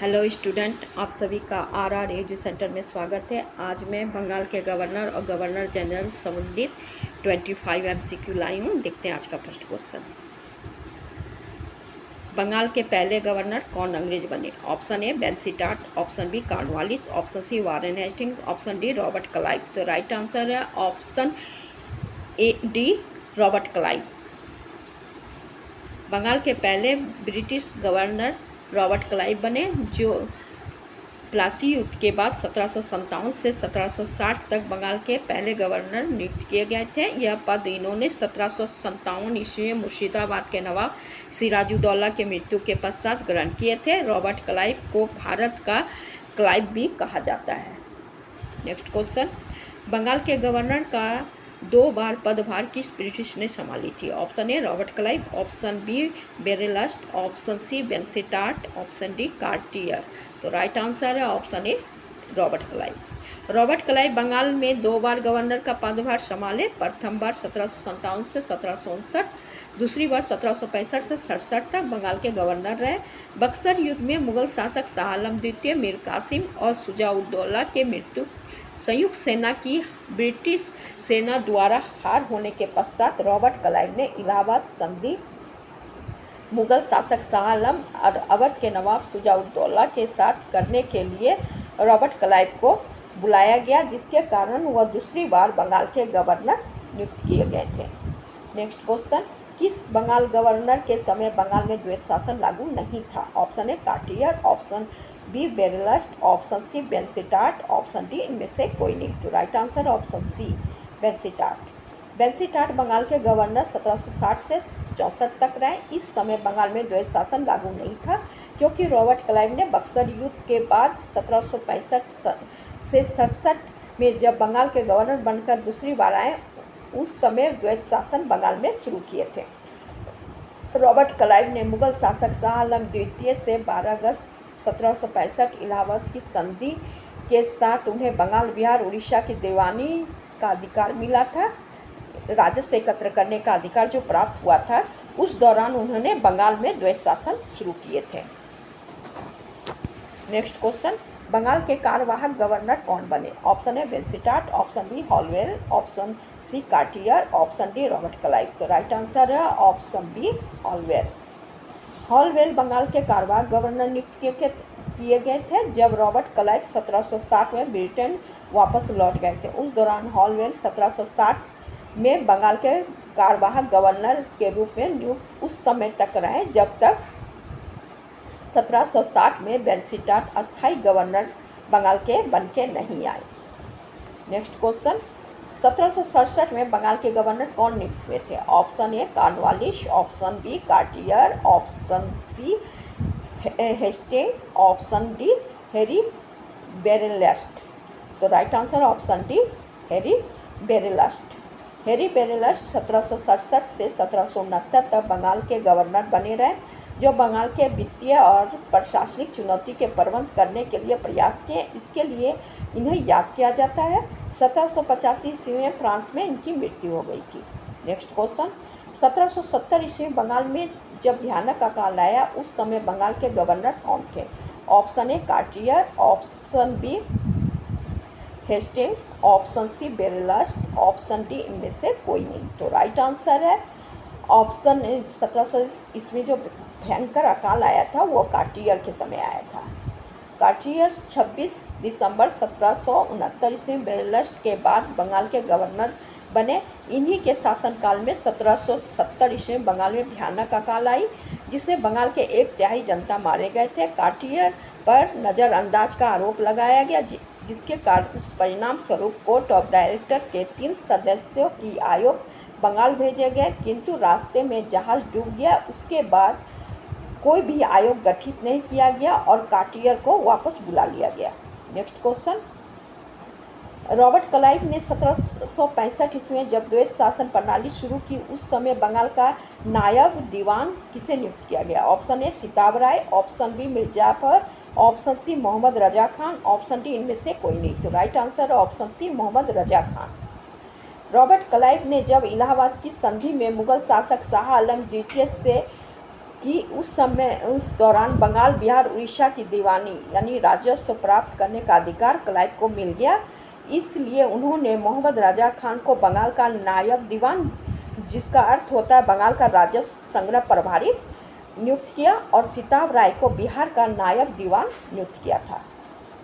Hello student, आप सभी का आर एजू सेंटर में स्वागत है। आज मैं बंगाल के गवर्नर और गवर्नर जनरल संबंधित 25 MCQ लाई हूँ। देखते हैं आज का फर्स्ट क्वेश्चन। बंगाल के पहले गवर्नर कौन अंग्रेज बने? ऑप्शन ए बेंसीटाट, option B Cornwallis, option C Warren Hastings, option D Robert Clive. तो राइट आंसर है option A D, Robert Clive. Bengal के पहले ब्रिटिश गवर्नर रॉबर्ट क्लाइव बने, जो प्लासी युद्ध के बाद 1757 से 1760 तक बंगाल के पहले गवर्नर नियुक्त किए गए थे। यह पद इन्होंने 1757 ईस्वी में मुर्शिदाबाद के नवाब सिराजुद्दौला के मृत्यु के पश्चात ग्रहण किए थे। रॉबर्ट क्लाइव को भारत का क्लाइव भी कहा जाता है। नेक्स्ट क्वेश्चन, बंगाल के गवर्नर का 2 बार पदभार किस ब्रिटिश ने संभाली थी? Option A Robert Clive, option B Verelst, option C बेंसीटाट, ऑप्शन डी कार्टियर। तो राइट आंसर है option A Robert Clive. Robert Clive Bengal में 2 बार गवर्नर का पदभार संभाले। प्रथम बार 1757 से 1759, दूसरी बार 1765 से 67 तक बंगाल के गवर्नर रहे। बक्सर युद्ध में मुगल शासक शाह आलम द्वितीय, मीर कासिम और शुजाउद्दौला के मृत्यु संयुक्त सेना की ब्रिटिश सेना द्वारा हार होने के पश्चात रॉबर्ट क्लाइव ने इलाहाबाद संधि मुगल शासक शाह आलम और अवध के नवाब शुजाउद्दौला के साथ करने के लिए रॉबर्ट क्लाइव को बुलाया गया, जिसके कारण वह दूसरी बार बंगाल के गवर्नर नियुक्त किए गए थे। नेक्स्ट क्वेश्चन, किस बंगाल गवर्नर के समय बंगाल में द्वैत शासन लागू नहीं था? Option A Cartier, option B Verelst, option C बेंसीटाट, ऑप्शन डी इनमें से कोई नहीं। तो राइट आंसर ऑप्शन सी बेंसीटाट। बेंसीटाट बंगाल के गवर्नर 1760 से 64 तक रहे। इस समय बंगाल में द्वैत शासन लागू नहीं था, क्योंकि रॉबर्ट क्लाइव ने बक्सर युद्ध के बाद 1765 से 67 में जब बंगाल के गवर्नर बनकर दूसरी बार आए, उस समय द्वैत शासन बंगाल में शुरू किए थे। रॉबर्ट क्लाइव ने मुगल शासक शाह आलम द्वितीय से 12 अगस्त 1765 इलाहाबाद की संधि के साथ उन्हें बंगाल, बिहार, उड़ीसा की दीवानी का अधिकार मिला था। राजस्व एकत्र करने का अधिकार जो प्राप्त हुआ था, उस दौरान उन्होंने बंगाल में द्वैत शासन शुरू किए थे। नेक्स्ट क्वेश्चन, बंगाल के कार्यवाहक गवर्नर कौन बने? ऑप्शन ए बेंसीटाट, option B Holwell, option C Cartier, option D Robert Clive. तो राइट आंसर है option B Holwell. Holwell Bengal के कार्यवाहक गवर्नर नियुक्त किए गए थे जब रॉबर्ट क्लाइव 1760 में ब्रिटेन वापस लौट गए थे। उस दौरान हॉलवेल 1760 में बंगाल के कार्यवाहक गवर्नर के रूप में नियुक्त उस समय तक रहे, जब तक 1760 में बेंसीटाट अस्थायी गवर्नर बंगाल के बन के नहीं आए। नेक्स्ट क्वेश्चन, 1767 में बंगाल के गवर्नर कौन नियुक्त हुए थे? Option A Cornwallis, option B Cartier, option C Hastings, option D Harry Verelst. तो right answer option D Harry Verelst. Harry Verelst 1767 से 1769 तक बंगाल के गवर्नर बने रहे, जो बंगाल के वित्तीय और प्रशासनिक चुनौती के प्रबंध करने के लिए प्रयास किए। इसके लिए इन्हें याद किया जाता है। 1785 ईस्वी में फ्रांस में इनकी मृत्यु हो गई थी। नेक्स्ट क्वेश्चन, 1770 ईस्वी में बंगाल में जब भयानक अकाल आया, उस समय बंगाल के गवर्नर कौन थे? Option A Cartier, option B Hastings, option C Verelst, option D इनमें से कोई नहीं। तो राइट आंसर है ऑप्शन 1700 ईस्वी जो भयंकर अकाल आया था, वो कार्टियर के समय आया था। कार्टियर 26 दिसंबर 1769 ईस्वी बेरेलस्ट के बाद बंगाल के गवर्नर बने। इन्हीं के शासनकाल में 1770 ईस्वी में बंगाल में भयानक अकाल आई, जिससे बंगाल के 1/3 जनता मारे गए थे। कार्टियर पर नज़रअंदाज का आरोप लगाया गया, जिसके परिणाम स्वरूप कोर्ट ऑफ डायरेक्टर के 3 सदस्यों की आयोग बंगाल भेजे गए, किंतु रास्ते में जहाज डूब गया। उसके बाद कोई भी आयोग गठित नहीं किया गया और कार्टियर को वापस बुला लिया गया। नेक्स्ट क्वेश्चन, रॉबर्ट क्लाइव ने 1765 ईस्वी में जब द्वैत शासन प्रणाली शुरू की, उस समय बंगाल का नायब दीवान किसे नियुक्त किया गया? Option A Sitab Rai, option B Mir Jafar, option C Mohammad Raza Khan, option D इनमें से कोई नहीं। तो right answer option C Mohammad Raza Khan. Robert Clive ने जब इलाहाबाद की संधि में मुगल शासक शाह आलम द्वितीय से कि उस दौरान बंगाल, बिहार, उड़ीसा की दीवानी यानी राजस्व प्राप्त करने का अधिकार क्लाइव को मिल गया। इसलिए उन्होंने मोहम्मद रजा खान को बंगाल का नायब दीवान, जिसका अर्थ होता है बंगाल का राजस्व संग्रह प्रभारी, नियुक्त किया और सिताब राय को बिहार का नायब दीवान नियुक्त किया था।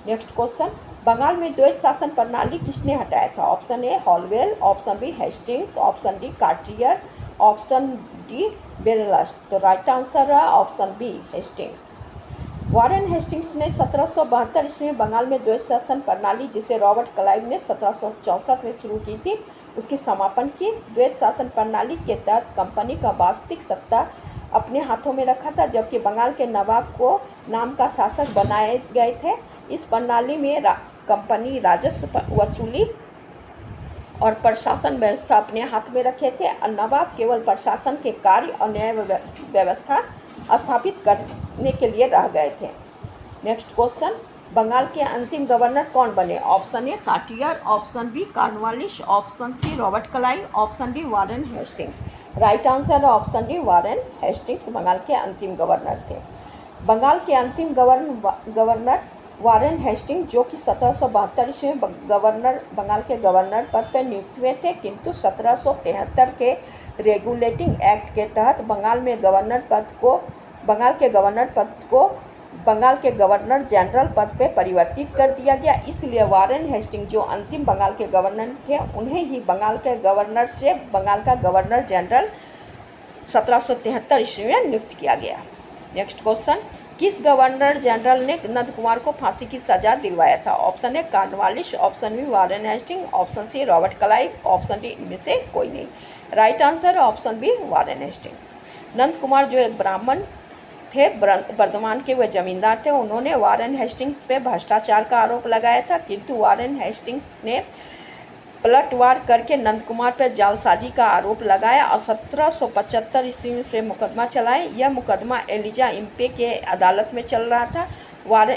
नेक्स्ट क्वेश्चन, बंगाल में द्वैत शासन प्रणाली किसने हटाया था? Option A Holwell, option B Hastings, option D Cartier, option D बेरलस। तो राइट आंसर है option B Hastings. Warren Hastings ने 1772 ईस्वी में बंगाल में द्वैत शासन प्रणाली, जिसे रॉबर्ट क्लाइव ने 1764 में शुरू की थी, उसकी समापन की। द्वैत शासन प्रणाली के तहत कंपनी का वास्तविक सत्ता अपने हाथों में रखा था, जबकि बंगाल के नवाब को नाम का शासक बनाए गए थे। इस प्रणाली में कंपनी राजस्व वसूली और प्रशासन व्यवस्था अपने हाथ में रखे थे और नवाब केवल प्रशासन के कार्य और न्याय व्यवस्था स्थापित करने के लिए रह गए थे। नेक्स्ट क्वेश्चन, बंगाल के अंतिम गवर्नर कौन बने? Option A Cartier, option B Cornwallis, option C Robert Clive, option D Warren Hastings. Right answer है option D Warren Hastings Bengal के अंतिम गवर्नर थे। बंगाल के अंतिम गवर्नर वारेन हेस्टिंग्स, जो कि 1772 ईस्वी में बंगाल के गवर्नर पद पर नियुक्त हुए थे, किंतु 1773 के रेगुलेटिंग एक्ट के तहत बंगाल के गवर्नर जनरल पद पर परिवर्तित कर दिया गया। इसलिए वारेन हेस्टिंग्स, जो अंतिम बंगाल के गवर्नर थे, उन्हें ही बंगाल के गवर्नर से बंगाल का गवर्नर जनरल 1773 ईस्वी में नियुक्त किया गया। नेक्स्ट क्वेश्चन, किस गवर्नर जनरल ने नंद कुमार को फांसी की सजा दिलवाया था? Option A Cornwallis, option B Warren Hastings, option C Robert Clive, option D इनमें से कोई नहीं। Right answer option B Warren Hastings. Nand Kumar जो एक ब्राह्मण थे, बर्धमान के वे जमींदार थे, उन्होंने वारेन हेस्टिंग्स पे भ्रष्टाचार का आरोप लगाया था, किंतु वारेन हेस्टिंग्स ने पलटवार करके नंद कुमार पर जालसाजी का आरोप लगाया और 1775 ईस्वी में से मुकदमा चलाए। यह मुकदमा एलिजा इम्पे के अदालत में चल रहा था,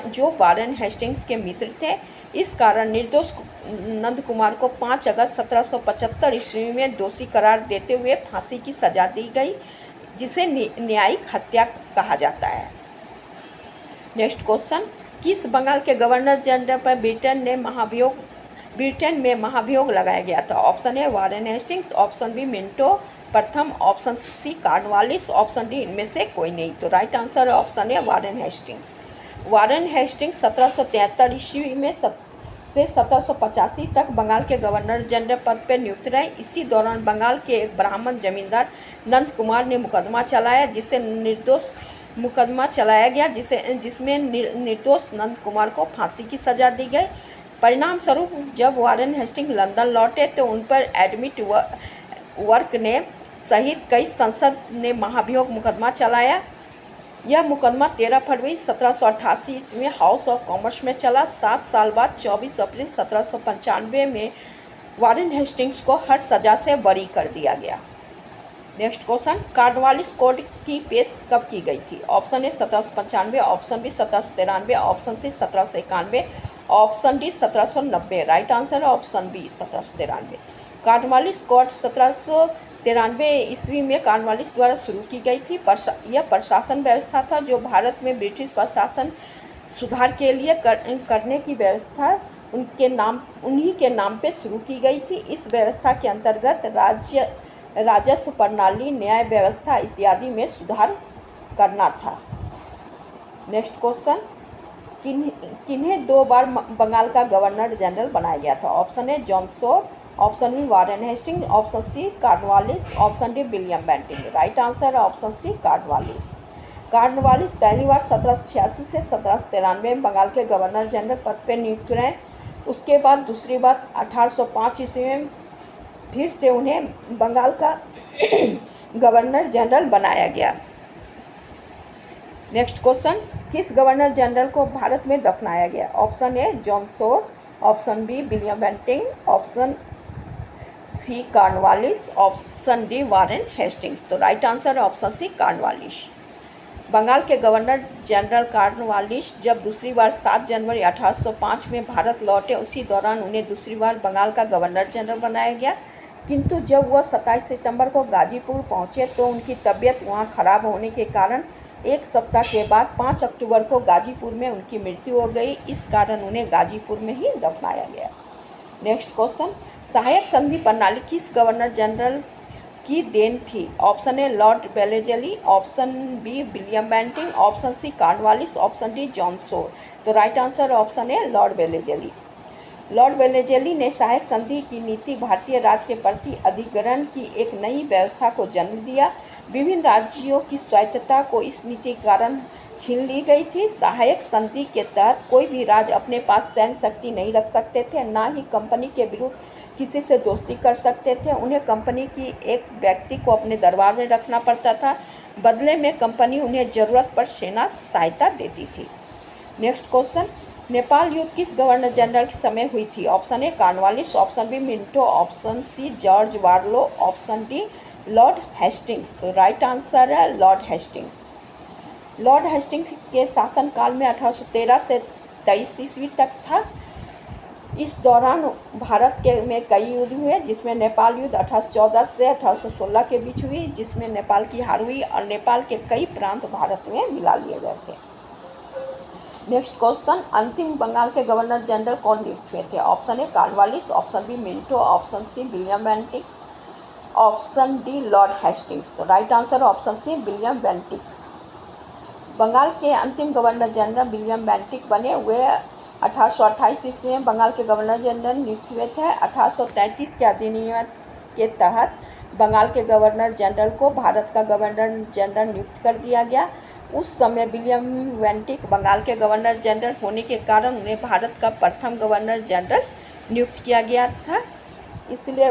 जो वारेन हेस्टिंग्स के मित्र थे। इस कारण निर्दोष नंद कुमार को 5 अगस्त 1775 ईस्वी में दोषी करार देते हुए फांसी की सजा दी गई, जिसे न्यायिक हत्या कहा जाता है। नेक्स्ट क्वेश्चन, किस बंगाल के गवर्नर जनरल पर ब्रिटेन में महाभियोग लगाया गया था? Option A Warren Hastings, option B Minto प्रथम, option C Cornwallis, option D इनमें से कोई नहीं। तो राइट आंसर है option A Warren Hastings. Warren Hastings 1773 ईस्वी में से 1785 तक बंगाल के गवर्नर जनरल पद पर नियुक्त रहे। इसी दौरान बंगाल के एक ब्राह्मण जमींदार नंद कुमार ने मुकदमा चलाया, जिसमें निर्दोष नंद कुमार को फांसी की सजा दी गई। परिणाम स्वरूप जब वारेन हेस्टिंग्स लंदन लौटे तो उन पर एडमिट वर्क ने सहित कई संसद ने महाभियोग मुकदमा चलाया। यह मुकदमा 13 फरवरी 1788 ईस्वी में हाउस ऑफ कॉमर्स में चला। 7 साल बाद 24 अप्रैल 1795 में वारेन हेस्टिंग्स को हर सजा से बरी कर दिया गया। नेक्स्ट क्वेश्चन, कॉर्नवालिस कोड की पेश कब की गई थी? Option A 1795, option B 1793, option C 1791, option D 1790। Right answer है ऑप्शन बी 1793। कॉर्नवालिस कोड 1793 ईस्वी में कॉर्नवालिस द्वारा शुरू की गई थी। यह प्रशासन व्यवस्था था जो भारत में ब्रिटिश प्रशासन सुधार के लिए करने की व्यवस्था उन्हीं के नाम पे शुरू की गई थी। इस व्यवस्था के अंतर्गत राजस्व प्रणाली, न्याय व्यवस्था इत्यादि में सुधार करना था। नेक्स्ट क्वेश्चन, किन्हें 2 बार बंगाल का गवर्नर जनरल बनाया गया था? Option A John Shore, option B Warren Hastings, option C Cornwallis, option D William Bentinck. Right answer है ऑप्शन सी कॉर्नवालिस। कॉर्नवालिस पहली बार 1786 से 1793 में बंगाल के गवर्नर जनरल पद पर नियुक्त रहे। उसके बाद दूसरी बार 1805 ईस्वी में फिर से उन्हें बंगाल का गवर्नर जनरल बनाया गया। नेक्स्ट क्वेश्चन, किस गवर्नर जनरल को भारत में दफनाया गया? Option A John Shore, option B William Bentinck, option C Cornwallis, option D Warren Hastings. तो राइट आंसर है ऑप्शन सी कॉर्नवालिस। बंगाल के गवर्नर जनरल कॉर्नवालिस जब दूसरी बार 7 जनवरी 1805 में भारत लौटे, उसी दौरान उन्हें दूसरी बार बंगाल का गवर्नर जनरल बनाया गया। किंतु जब वह 27 सितंबर को गाजीपुर पहुंचे तो उनकी तबीयत वहां खराब होने के कारण एक सप्ताह के बाद 5 अक्टूबर को गाजीपुर में उनकी मृत्यु हो गई। इस कारण उन्हें गाजीपुर में ही दफनाया गया। नेक्स्ट क्वेश्चन, सहायक संधि प्रणाली किस गवर्नर जनरल की देन थी? Option A Lord Wellesley, option B William Bentinck, option C Cornwallis, option D John Shore. तो right answer option A Lord Wellesley. Lord Wellesley ने सहायक संधि की नीति भारतीय राज्य के प्रति अधिग्रहण की एक नई व्यवस्था को जन्म दिया। विभिन्न राज्यों की स्वायत्तता को इस नीति के कारण छीन ली गई थी। सहायक संधि के तहत कोई भी राज्य अपने पास सैन्य शक्ति नहीं रख सकते थे, ना ही कंपनी के विरुद्ध किसी से दोस्ती कर सकते थे। उन्हें कंपनी की एक व्यक्ति को अपने दरबार में रखना पड़ता था, बदले में कंपनी उन्हें जरूरत पर सेना सहायता देती थी। नेक्स्ट क्वेश्चन, नेपाल युद्ध किस गवर्नर जनरल के समय हुई थी? Option A Cornwallis, option B Minto, option C George Barlow, option D Lord Hastings. तो राइट आंसर है लॉर्ड हेस्टिंग्स। लॉर्ड हेस्टिंग्स के शासनकाल में 1813 से 23 ईस्वी तक था। इस दौरान भारत के में कई युद्ध हुए, जिसमें नेपाल युद्ध 1814 से 1816 के बीच हुई, जिसमें नेपाल की हार हुई और नेपाल के कई प्रांत भारत में मिला लिए गए थे। नेक्स्ट क्वेश्चन, अंतिम बंगाल के गवर्नर जनरल कौन नियुक्त हुए थे? Option A Cornwallis, option B Minto, option C William Bentinck, option D Lord Hastings. तो right answer option C William Bentinck. Bengal के अंतिम गवर्नर जनरल विलियम बेंटिक बने हुए 1828 ईस्वी में बंगाल के गवर्नर जनरल नियुक्त हुए थे। 1833 के अधिनियम के तहत बंगाल के गवर्नर जनरल को भारत का गवर्नर जनरल नियुक्त कर दिया गया। उस समय विलियम बेंटिक बंगाल के गवर्नर जनरल होने के कारण उन्हें भारत का प्रथम गवर्नर जनरल नियुक्त किया गया था। इसलिए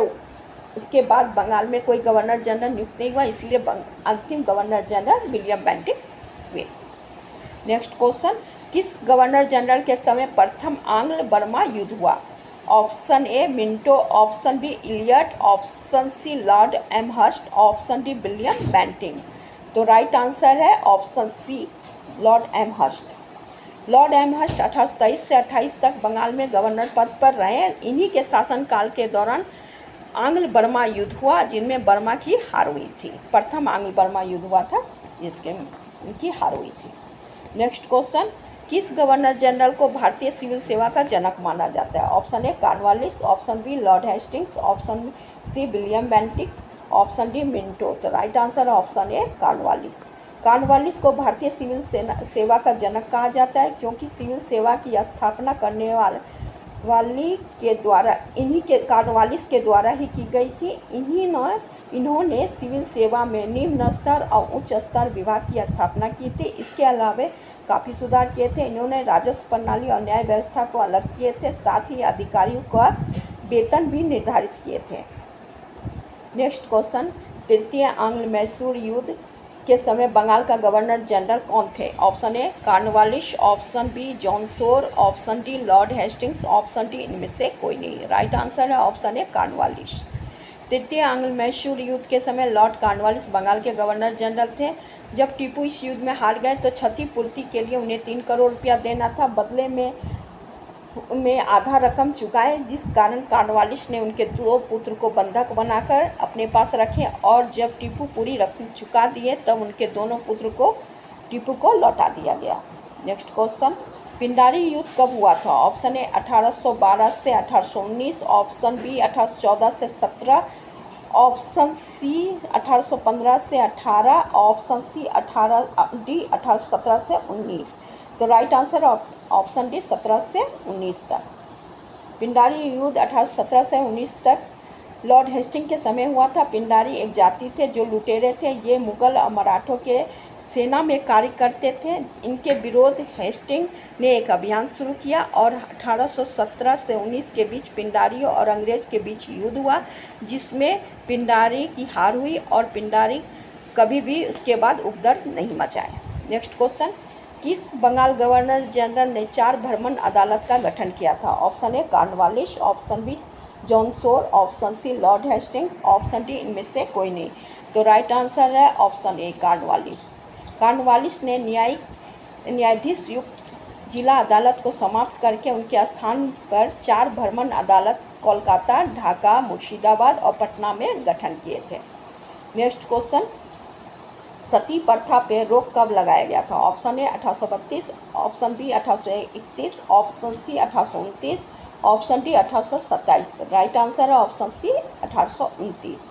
उसके बाद बंगाल में कोई गवर्नर जनरल नियुक्त नहीं हुआ, इसलिए अंतिम गवर्नर जनरल विलियम बेंटिक हुए। नेक्स्ट क्वेश्चन, किस गवर्नर जनरल के समय प्रथम आंग्ल बर्मा युद्ध हुआ? Option A Minto, option B Elliot, option C Lord Amherst, option D William Bentinck. तो राइट आंसर है option C Lord Amherst. Lord Amherst 1823 से 28 तक बंगाल में गवर्नर पद पर रहे। इन्हीं के शासनकाल के दौरान आंग्ल बर्मा युद्ध हुआ, जिनमें बर्मा की हार हुई थी। प्रथम आंग्ल बर्मा युद्ध हुआ था, जिसके इनकी हार हुई थी। नेक्स्ट क्वेश्चन, किस गवर्नर जनरल को भारतीय सिविल सेवा का जनक माना जाता है? Option A Cornwallis, option B Lord Hastings, option C William Bentinck, option D Minto. तो right answer option A Cornwallis. Cornwallis को भारतीय सिविल सेवा का जनक कहा जाता है, क्योंकि सिविल सेवा की स्थापना करने वाली के द्वारा कॉर्नवालिस के द्वारा ही की गई थी। इन्होंने सिविल सेवा में निम्न स्तर और उच्च स्तर विभाग की स्थापना की थी। इसके अलावा काफ़ी सुधार किए थे। इन्होंने राजस्व प्रणाली और न्याय व्यवस्था को अलग किए थे, साथ ही अधिकारियों का वेतन भी निर्धारित किए थे। नेक्स्ट क्वेश्चन, तृतीय आंग्ल मैसूर युद्ध के समय बंगाल का गवर्नर जनरल कौन थे? Option A Cornwallis, option B John Shore, option D Lord Hastings, option D इनमें से कोई नहीं। राइट आंसर है ऑप्शन ए कॉर्नवालिस। तृतीय आंग्ल मैसूर युद्ध के समय लॉर्ड कॉर्नवालिस बंगाल के गवर्नर जनरल थे। जब टीपू इस युद्ध में हार गए तो क्षतिपूर्ति के लिए उन्हें 3 करोड़ रुपया देना था, बदले में आधा रकम चुकाए, जिस कारण कॉर्नवालिस ने उनके 2 पुत्र को बंधक बनाकर अपने पास रखे और जब टीपू पूरी रकम चुका दिए तब उनके दोनों पुत्र को टीपू को लौटा दिया गया। नेक्स्ट क्वेश्चन, पिंडारी युद्ध कब हुआ था? ऑप्शन ए 1812 से 1819, ऑप्शन बी 1814 से 17, ऑप्शन सी 1815 से 18, ऑप्शन सी 1817 से 19। तो राइट आंसर ऑप्शन डी 17 से 19 तक। पिंडारी युद्ध 1817 से 19 तक लॉर्ड हेस्टिंग के समय हुआ था। पिंडारी एक जाति थे जो लुटेरे थे। ये मुगल और मराठों के सेना में कार्य करते थे। इनके विरोध हेस्टिंग ने एक अभियान शुरू किया और 1817 से 19 के बीच पिंडारी और अंग्रेज के बीच युद्ध हुआ, जिसमें पिंडारी की हार हुई और पिंडारी कभी भी उसके बाद उपद्रव नहीं मचाए। नेक्स्ट क्वेश्चन, किस बंगाल गवर्नर जनरल ने 4 भ्रमण अदालत का गठन किया था? Option A Cornwallis, option B John Shore, option C Lord Hastings, option D इनमें से कोई नहीं। तो राइट आंसर है ऑप्शन ए कॉर्नवालिस। कॉर्नवालिस ने न्यायाधीश युक्त जिला अदालत को समाप्त करके उनके स्थान पर 4 भ्रमण अदालत कोलकाता, ढाका, मुर्शिदाबाद और पटना में गठन किए थे। नेक्स्ट क्वेश्चन, सती प्रथा पे रोक कब लगाया गया था? Option A 1832, option B 1831, option C 1829, option D 1827। Right answer है ऑप्शन सी 1829।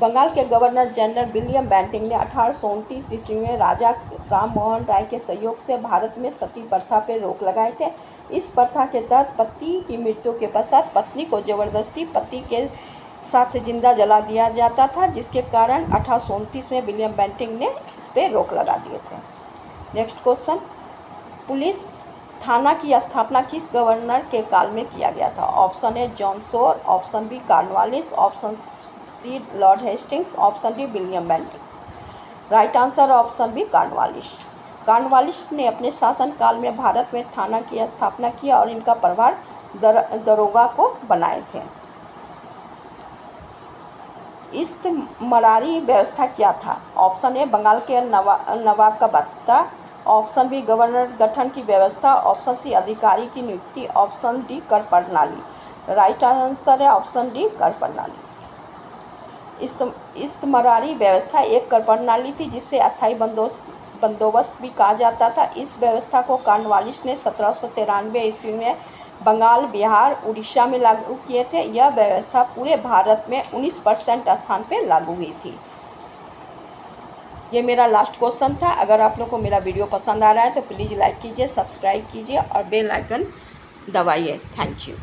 बंगाल के गवर्नर जनरल विलियम बेंटिंक ने 1829 ईस्वी में राजा राम मोहन राय के सहयोग से भारत में सती प्रथा पर रोक लगाए थे। इस प्रथा के तहत पति की मृत्यु के पश्चात पत्नी को जबरदस्ती पति के साथ जिंदा जला दिया जाता था, जिसके कारण 1829 में विलियम बेंटिंक ने इस पर रोक लगा दिए थे। नेक्स्ट क्वेश्चन, पुलिस थाना की स्थापना किस गवर्नर के काल में किया गया था? Option A John Shore, option B Cornwallis, option C Lord Hastings, option D William Bentinck. Right answer option B Cornwallis. Cornwallis ने अपने शासनकाल में भारत में थाना की स्थापना किया और इनका प्रभार दरोगा को बनाए थे। इस्तमरारी व्यवस्था क्या था? ऑप्शन ए बंगाल के नवाब का भत्ता, ऑप्शन बी गवर्नर गठन की व्यवस्था, ऑप्शन सी अधिकारी की नियुक्ति, ऑप्शन डी कर प्रणाली। राइट आंसर है ऑप्शन डी कर प्रणाली। इस्तमरारी व्यवस्था एक कर प्रणाली थी जिसे अस्थायी बंदोबस्त भी कहा जाता था। इस व्यवस्था को कॉर्नवालिस ने 1793 ईस्वी में बंगाल, बिहार, उड़ीसा में लागू किए थे। यह व्यवस्था पूरे भारत में 19% स्थान पर लागू हुई थी। ये मेरा लास्ट क्वेश्चन था। अगर आप लोग को मेरा वीडियो पसंद आ रहा है तो प्लीज़ लाइक कीजिए, सब्सक्राइब कीजिए और बेल आइकन दबाइए। Thank you.